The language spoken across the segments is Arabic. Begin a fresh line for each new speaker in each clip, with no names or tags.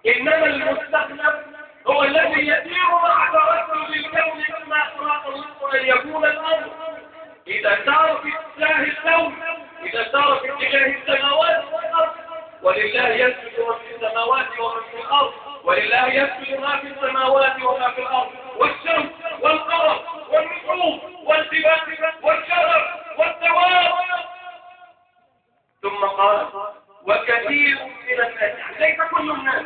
إنما المستخلف هو الذي يسير مع تردد الكون كما أخبر الله أن يكون الأمر إذا سار في اتجاه الكون، إذا سار في اتجاه السماوات والأرض. ولله يسجد ما في السماوات وما في الأرض، ولله يسجد ما في السماوات وما في الأرض، والشمس والقمر والنجوم والجبال والشجر والدواب. ثم قال وكثير من الناس، ليس كل الناس.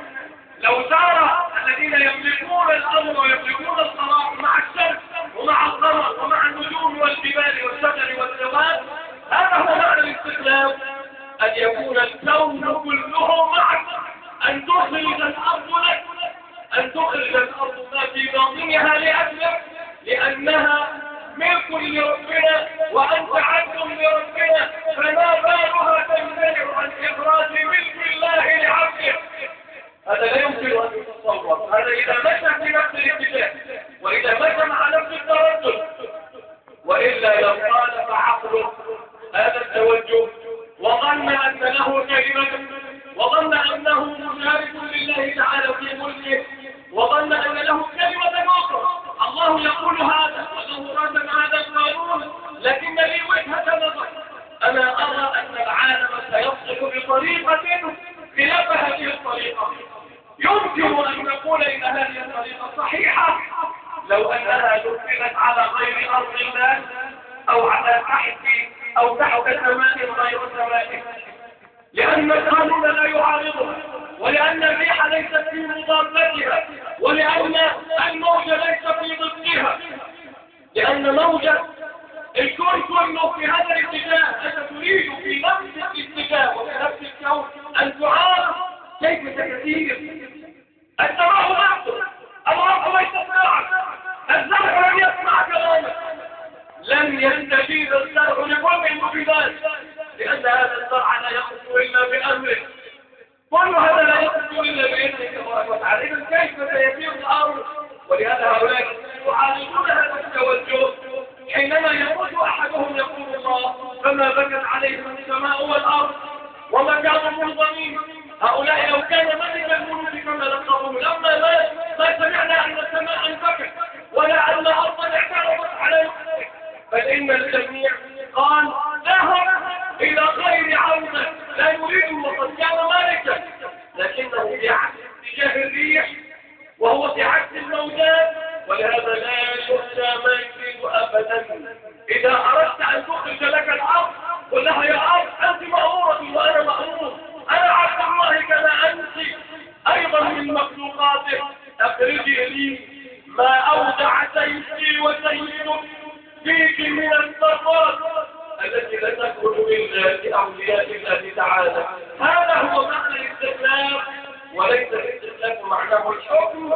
لو سار الذين يملكون الأمر ويملكون القرار مع الشمس ومع القمر ومع النجوم والجبال والشجر والدواب، هذا هو معنى الاستقلال، أن يكون الكون كله معك، أن تخرج الأرض لك، أن تخرج الأرض ما في باطنها لأجلك، لأنها ملك لربنا وأنت عبد لربنا، فما بالها تمتنع عن إخراج ملك الله لعبده؟ هذا لا يمكن أن يتصور. هذا إذا مشى في نفس الاتجاه، وإذا مشى مع نفس التردد، وإلا لو خالف عقله هذا التوجه وظن أن له كلمة، وظن أنه مشارك لله تعالى في ملكه، وظن أن له كلمة أخرى. الله يقول هذا وله رسم هذا القانون، لكن لي وجهة نظر. أنا أرى أن العالم سيصلح بطريقة خلاف هذه الطريقة. يمكن أن نقول إن هذه الطريقة صحيحة لو أنها نفذت على غير أرض الله، أو على تحت سماء غير سمائه، لأن القانون لا يعارضها، ولأن الريح ليست في مضادتها، ولأن الموج ليس في ضدها، لأن موجة الكون كله في هذا الاتجاه. أنت تريد في نفس الاتجاه وفي نفس الكون أن تعارض، كيف ستسير؟ السماء معك، الأرض ليست معك، الزرع لم يسمع كلامك، لن يستجيب الزرع لكل المفيدات، لأن هذا الزرع لا يخرج إلا بأمره، كل هذا لا يخرج إلا بإذنه تبارك وتعالى. إذن كيف سيسير الأمر؟ ولهذا هؤلاء يعارضون هذا التوجه. حينما يموت أحدهم يقول الله فما بكت عليهم السماء والأرض وما كانوا منظمين. هؤلاء لو كان ملك الملوك كما لقبوه لما ما سمعنا أن السماء انبكت ولا أن أرضا اعترضت على نفسه، بل إن الجميع قال ذهب إلى غير عودة لا يريده وقد كان مالكا، لكنه في عكس اتجاه الريح وهو في عكس الموجات، ولهذا لا يخشى ما يريد أبدا. إذا أردت أن تخرج لك الأرض قل لها يا أرض أنت مأمورة وأنا مأمور، أنا عبد الله كما أنت أيضا من مخلوقاته، أخرجي لي ما أودع سيدي وسيدك فيك من الثروات التي لا تخرج إلا لأولياء الله تعالى. هذا هو معنى الاستقلال، وليس الاستقلال معناه الحكم